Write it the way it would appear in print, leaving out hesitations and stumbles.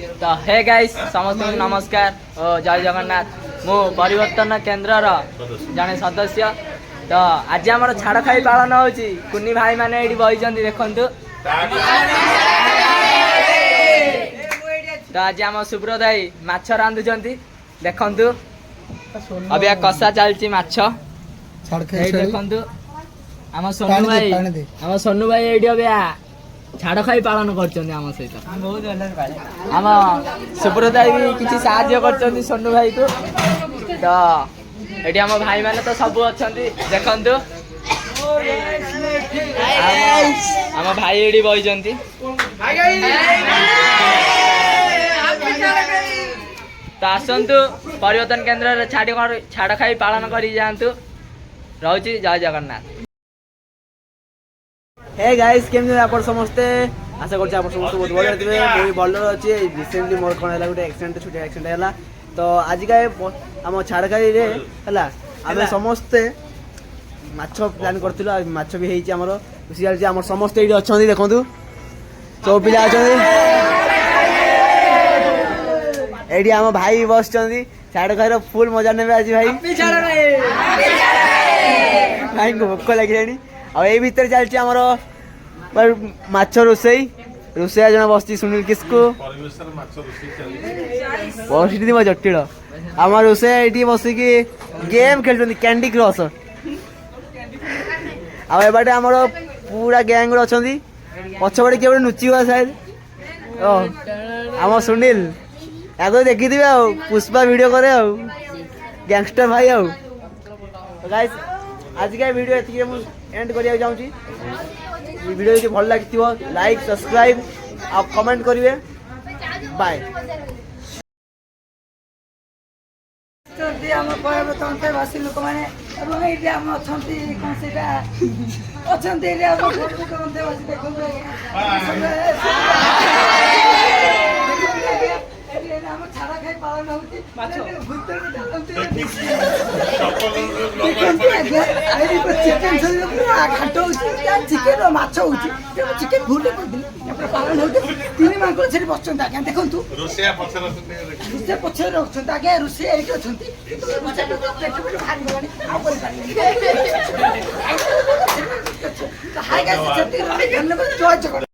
तो hey guys समस्त नमस्कार और जय जगन्नाथ मु परिवर्तन केन्द्र जड़े सदस्य तो आज आम छाड़ खाई पालन हो कुनी भाई मैंने ये बही देखु तो आज आम सुब्रत भाई माछ रांधुंट देखु अभी कषा चलती माछ देखु आम सोनू भाई ये अभी छाड़ खाई पालन कर सहित आम सुब्रत भाई भी किसी साहाଯ୍य कर सोनू भाई को तो ये आम भाई मैंने तो सब अच्छा देखु आम भाई ये बही तो आसतु परिवर्तन केन्द्र छाड़ खाई पालन कर जातु रोची जय जगन्नाथ। हे गाइस केम आप समस्ते आशा कर समस्त बहुत भल थे मुझे भल अच्छे रिसेंटली मोर कौन है गोटे एक्सीडेंट छोटे एक्सीडेंट है तो आज का आम छाड़खाई है आम समस्ते माछ प्लान करूँ माछ भी होमर खुशी चलती आम समस्ते ये अच्छा देखु सब पिला अच्छा ये आम भाई बस छाड़खाई फुल मजा ने आज भाई भाई को भोक लगे आई भितर चलती आमर माछ रोसई रोसैया जन बस सुनील किस्कु बहुत जटिल आम रोसैया ये बसिकी गेम खेल कैंडी क्रश आटे आमर पूरा गैंग अच्छा पछपटे किए नुची हुआ शायद आम सुनील आगे देखी थे पुष्पा वीडियो करे गैंगस्टर भाई गाइस आज का वीडियो ये एंड करने चाहूँगी वीडियो जो भल लगी लाइक सब्सक्राइब और कमेंट करेंगे बाय। परिवर्तनवासी लोक मैंने छाड़ा खाई पालन घाट चिकेन माछ चिकेन भूल पालन हो तीन मांग बस देखु रोसैया पछे रखुच्च आज्ञा रोसैया ये अच्छा धन्यवाद।